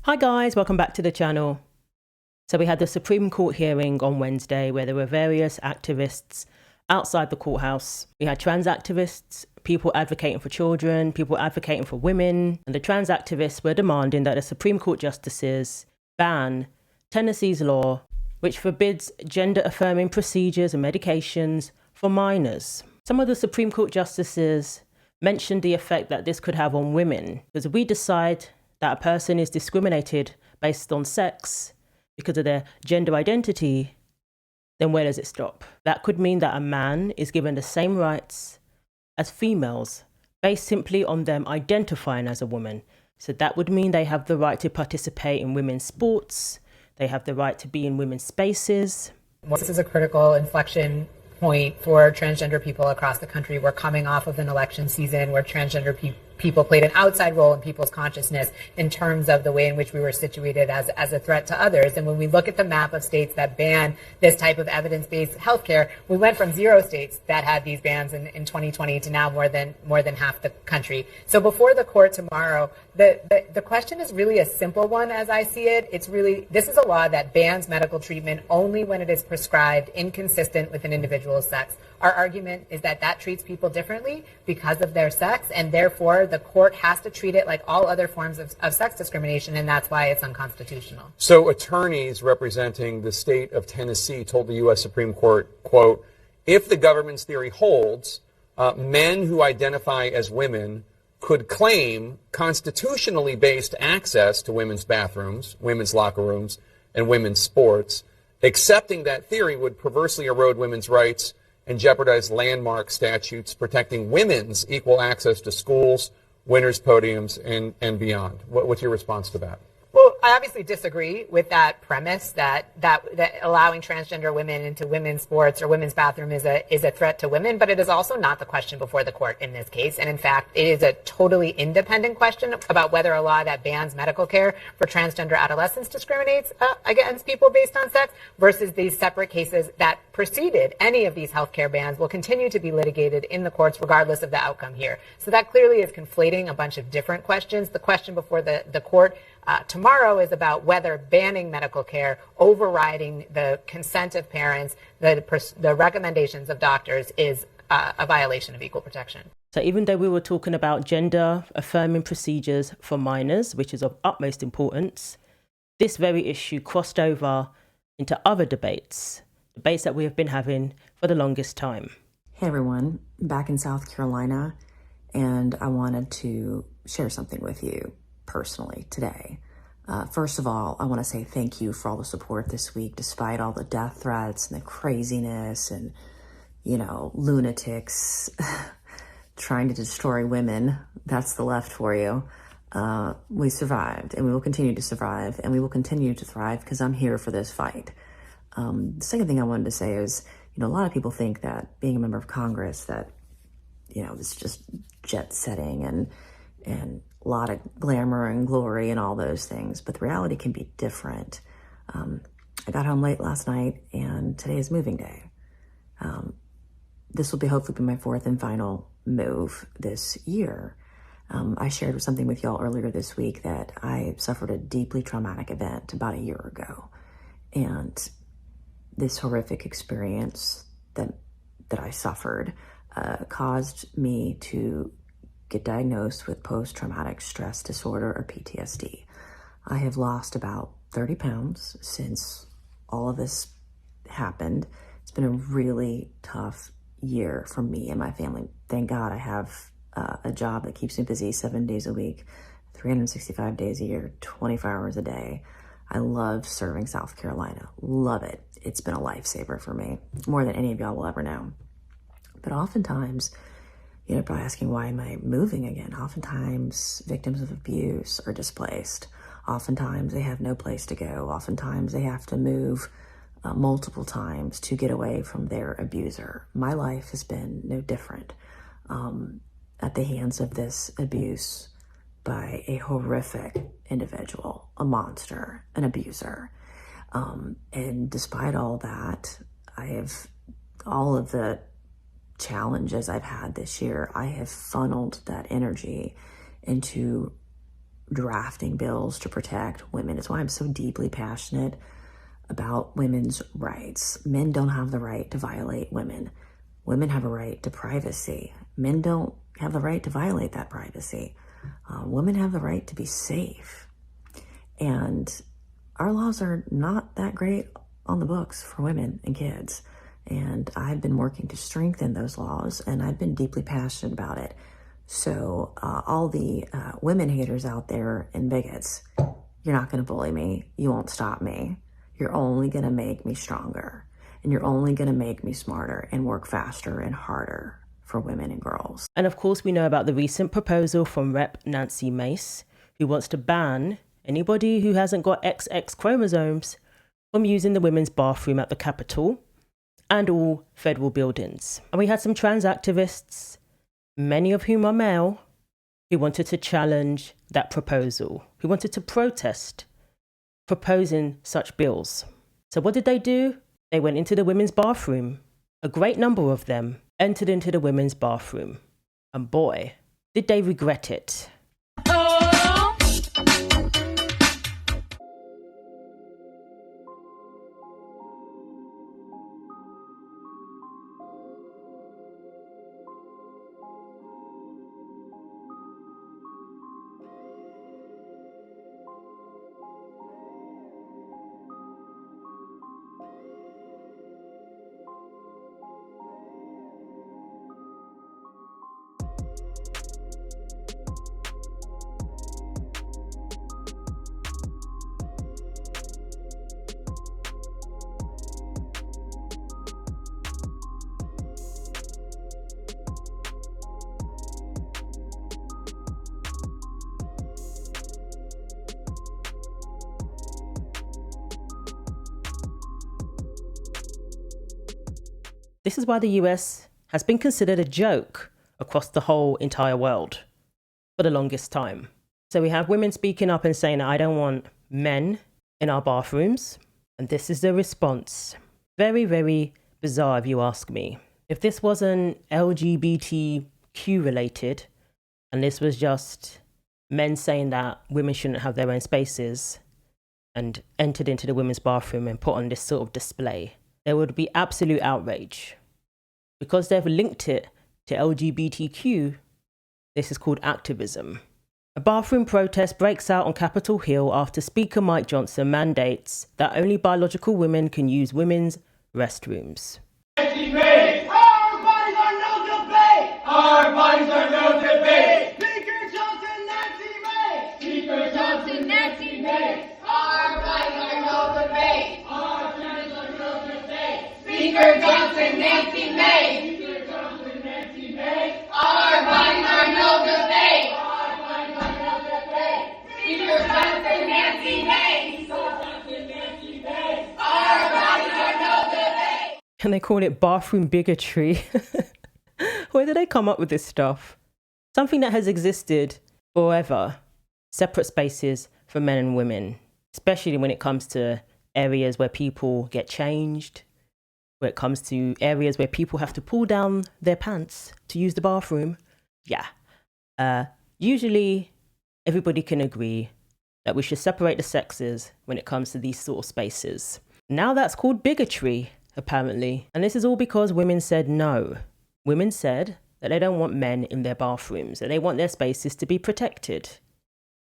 Hi guys, welcome back to the channel. So we had the Supreme Court hearing on Wednesday where there were various activists outside the courthouse. We had trans activists, people advocating for children, people advocating for women, and the trans activists were demanding that the Supreme Court justices ban Tennessee's law which forbids gender-affirming procedures and medications for minors. Some of the Supreme Court justices mentioned the effect that this could have on women, because if we decide that a person is discriminated based on sex because of their gender identity, then where does it stop? That could mean that a man is given the same rights as females based simply on them identifying as a woman. So that would mean they have the right to participate in women's sports, they have the right to be in women's spaces. This is a critical inflection point for transgender people across the country. We're coming off of an election season where transgender people played an outside role in people's consciousness in terms of the way in which we were situated as a threat to others. And when we look at the map of states that ban this type of evidence-based healthcare, we went from 0 states that had these bans in 2020 to now more than half the country. So before the court tomorrow, the question is really a simple one as I see it. It's really, this is a law that bans medical treatment only when it is prescribed inconsistent with an individual's sex. Our argument is that that treats people differently because of their sex, and therefore the court has to treat it like all other forms of sex discrimination, and that's why it's unconstitutional. So attorneys representing the state of Tennessee told the U.S. Supreme Court, quote, if the government's theory holds, men who identify as women could claim constitutionally based access to women's bathrooms, women's locker rooms, and women's sports. Accepting that theory would perversely erode women's rights and jeopardize landmark statutes protecting women's equal access to schools, winners' podiums, and beyond. What's your response to that? Well, I obviously disagree with that premise that allowing transgender women into women's sports or women's bathroom is a threat to women, but it is also not the question before the court in this case. And in fact, it is a totally independent question about whether a law that bans medical care for transgender adolescents discriminates against people based on sex versus these separate cases that preceded any of these healthcare bans will continue to be litigated in the courts regardless of the outcome here. So that clearly is conflating a bunch of different questions. The question before the court tomorrow is about whether banning medical care, overriding the consent of parents, the recommendations of doctors is a violation of equal protection. So even though we were talking about gender-affirming procedures for minors, which is of utmost importance, this very issue crossed over into other debates that we have been having for the longest time. Hey everyone, back in South Carolina, and I wanted to share something with you personally today. First of all, I want to say thank you for all the support this week, despite all the death threats and the craziness and, lunatics trying to destroy women. That's the left for you. We survived, and we will continue to survive, and we will continue to thrive because I'm here for this fight. The second thing I wanted to say is, a lot of people think that being a member of Congress, that, it's just jet setting and a lot of glamour and glory and all those things, but the reality can be different. I got home late last night, and today is moving day. This will hopefully be my 4th and final move this year. I shared something with y'all earlier this week that I suffered a deeply traumatic event about a year ago, and this horrific experience that I suffered caused me to get diagnosed with post-traumatic stress disorder, or PTSD. I have lost about 30 pounds since all of this happened. It's been a really tough year for me and my family. Thank God I have a job that keeps me busy 7 days a week, 365 days a year, 24 hours a day. I love serving South Carolina. Love it. It's been a lifesaver for me, more than any of y'all will ever know. But oftentimes, probably asking, why am I moving again? Oftentimes, victims of abuse are displaced. Oftentimes, they have no place to go. Oftentimes, they have to move multiple times to get away from their abuser. My life has been no different at the hands of this abuse by a horrific individual, a monster, an abuser. And despite all that, all of the challenges I've had this year, I have funneled that energy into drafting bills to protect women. It's why I'm so deeply passionate about women's rights. Men don't have the right to violate women. Women have a right to privacy. Men don't have the right to violate that privacy. Women have the right to be safe. And our laws are not that great on the books for women and kids. And I've been working to strengthen those laws, and I've been deeply passionate about it. So all the women haters out there and bigots, you're not going to bully me. You won't stop me. You're only going to make me stronger, and you're only going to make me smarter and work faster and harder for women and girls. And of course, we know about the recent proposal from Rep. Nancy Mace, who wants to ban anybody who hasn't got XX chromosomes from using the women's bathroom at the Capitol and all federal buildings. And we had some trans activists, many of whom are male, who wanted to challenge that proposal, who wanted to protest proposing such bills. So what did they do? They went into the women's bathroom. A great number of them entered into the women's bathroom. And boy, did they regret it. This is why the US has been considered a joke across the whole entire world for the longest time. So we have women speaking up and saying, I don't want men in our bathrooms. And this is the response. Very, very bizarre if you ask me. If this wasn't LGBTQ related, and this was just men saying that women shouldn't have their own spaces and entered into the women's bathroom and put on this sort of display, there would be absolute outrage. Because they've linked it to LGBTQ, this is called activism. A bathroom protest breaks out on Capitol Hill after Speaker Mike Johnson mandates that only biological women can use women's restrooms. Our bodies are no debate! Our bodies are no debate! Speaker Johnson, Nancy Mace! Speaker Johnson, Nancy Mace! Our bodies are no debate! Our bodies are no debate! Speaker Johnson, Nancy Mace! Speaker Johnson, Nancy Mace! Our bodies are no debate! Our bodies are no debate! Speaker Johnson, Nancy Mace! Speaker Johnson, Nancy Mace! Our bodies are no debate! And they call it bathroom bigotry. Where did they come up with this stuff? Something that has existed forever. Separate spaces for men and women, especially when it comes to areas where people get changed, where it comes to areas where people have to pull down their pants to use the bathroom. Yeah. Usually, everybody can agree that we should separate the sexes when it comes to these sort of spaces. Now that's called bigotry, apparently. And this is all because women said no. Women said that they don't want men in their bathrooms, that they want their spaces to be protected.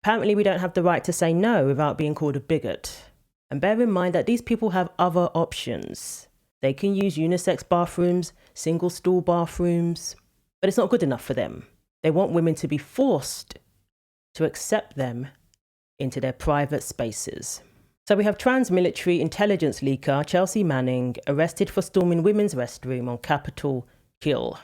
Apparently, we don't have the right to say no without being called a bigot. And bear in mind that these people have other options. They can use unisex bathrooms, single stool bathrooms, but it's not good enough for them. They want women to be forced to accept them into their private spaces. So we have trans military intelligence leaker Chelsea Manning arrested for storming women's restroom on Capitol Hill.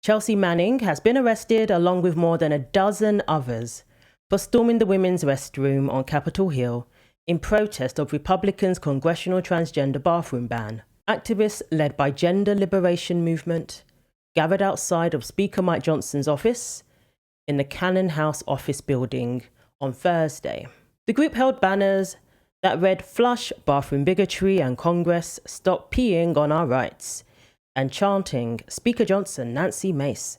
Chelsea Manning has been arrested along with more than a dozen others for storming the women's restroom on Capitol Hill in protest of Republicans' congressional transgender bathroom ban. Activists led by Gender Liberation Movement gathered outside of Speaker Mike Johnson's office in the Cannon House office building on Thursday. The group held banners that read "Flush bathroom bigotry" and "Congress, stop peeing on our rights," and chanting "Speaker Johnson, Nancy Mace,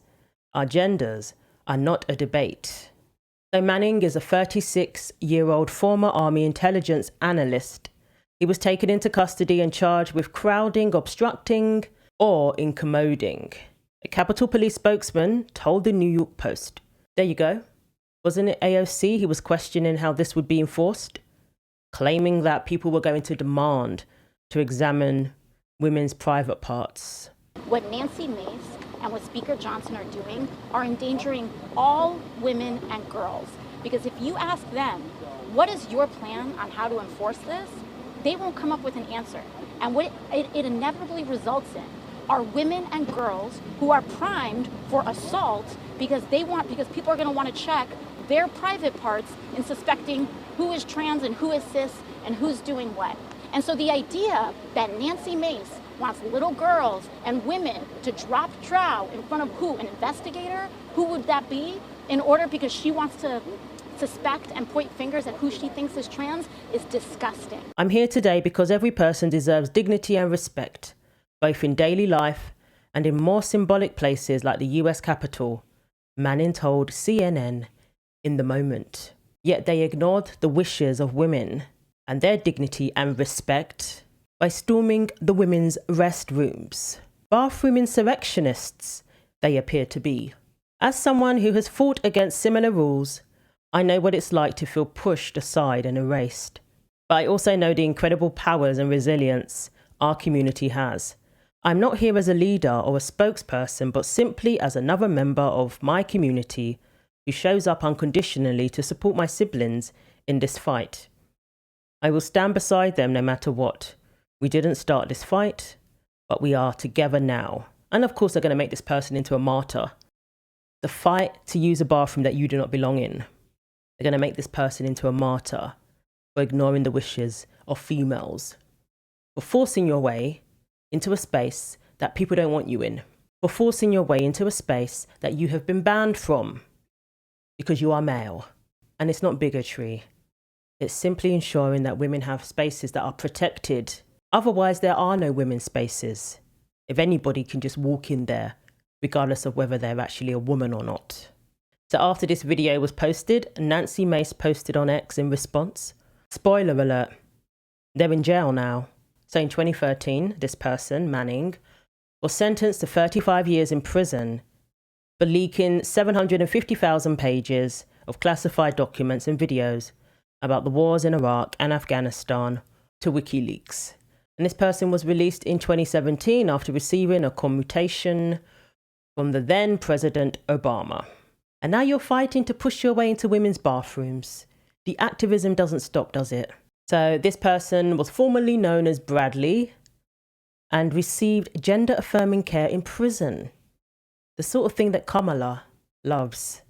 our genders are not a debate." So Manning is a 36-year-old former Army intelligence analyst. He was taken into custody and charged with crowding, obstructing, or incommoding. A Capitol Police spokesman told the New York Post. There you go. Wasn't it AOC he was questioning how this would be enforced? Claiming that people were going to demand to examine women's private parts. What Nancy Mace and what Speaker Johnson are doing are endangering all women and girls. Because if you ask them, what is your plan on how to enforce this? They won't come up with an answer. And what it inevitably results in are women and girls who are primed for assault because people are going to want to check their private parts in suspecting who is trans and who is cis and who's doing what. And so the idea that Nancy Mace wants little girls and women to drop trow in front of who? An investigator? Who would that be? In order, because she wants to suspect and point fingers at who she thinks is trans, is disgusting. I'm here today because every person deserves dignity and respect, both in daily life and in more symbolic places like the US Capitol, Manning told CNN in the moment. Yet they ignored the wishes of women and their dignity and respect by storming the women's restrooms. Bathroom insurrectionists, they appear to be. As someone who has fought against similar rules, I know what it's like to feel pushed aside and erased. But I also know the incredible powers and resilience our community has. I'm not here as a leader or a spokesperson, but simply as another member of my community who shows up unconditionally to support my siblings in this fight. I will stand beside them no matter what. We didn't start this fight, but we are together now. And of course, they're going to make this person into a martyr. The fight to use a bathroom that you do not belong in. They're going to make this person into a martyr for ignoring the wishes of females, for forcing your way into a space that people don't want you in, for forcing your way into a space that you have been banned from because you are male. And it's not bigotry. It's simply ensuring that women have spaces that are protected. Otherwise, there are no women's spaces. If anybody can just walk in there, regardless of whether they're actually a woman or not. So after this video was posted, Nancy Mace posted on X in response. Spoiler alert, they're in jail now. So in 2013, this person, Manning, was sentenced to 35 years in prison for leaking 750,000 pages of classified documents and videos about the wars in Iraq and Afghanistan to WikiLeaks. And this person was released in 2017 after receiving a commutation from the then President Obama. And now you're fighting to push your way into women's bathrooms. The activism doesn't stop, does it? So this person was formerly known as Bradley and received gender-affirming care in prison. The sort of thing that Kamala loves.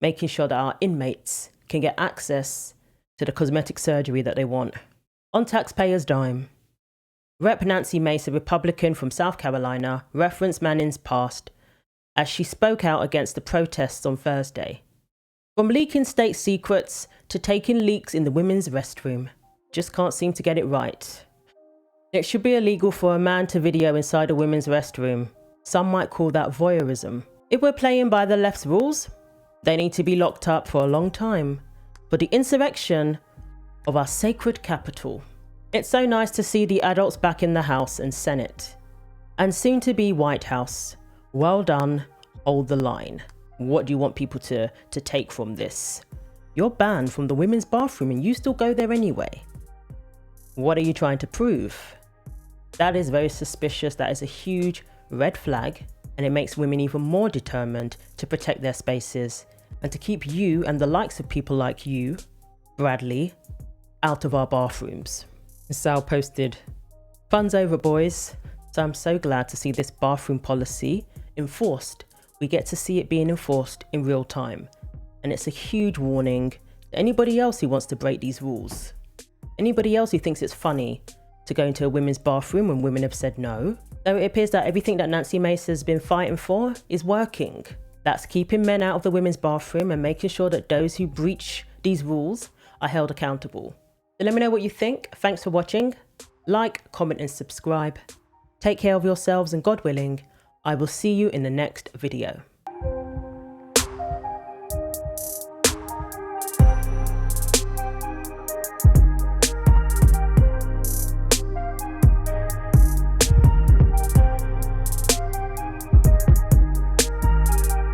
Making sure that our inmates can get access to the cosmetic surgery that they want. On taxpayers' dime. Rep. Nancy Mace, a Republican from South Carolina, referenced Manning's past as she spoke out against the protests on Thursday. From leaking state secrets to taking leaks in the women's restroom, just can't seem to get it right. It should be illegal for a man to video inside a women's restroom. Some might call that voyeurism. If we're playing by the left's rules, they need to be locked up for a long time for the insurrection of our sacred capital. It's so nice to see the adults back in the House and Senate, and soon to be White House. Well done, hold the line. What do you want people to take from this? You're banned from the women's bathroom and you still go there anyway. What are you trying to prove? That is very suspicious. That is a huge red flag, and it makes women even more determined to protect their spaces and to keep you and the likes of people like you, Bradley, out of our bathrooms. Sal posted, "Fun's over, boys. So I'm so glad to see this bathroom policy enforced. We get to see it being enforced in real time. And it's a huge warning to anybody else who wants to break these rules. Anybody else who thinks it's funny to go into a women's bathroom when women have said no. So it appears that everything that Nancy Mace has been fighting for is working. That's keeping men out of the women's bathroom and making sure that those who breach these rules are held accountable. So let me know what you think. Thanks for watching. Like, comment and subscribe. Take care of yourselves, and God willing, I will see you in the next video.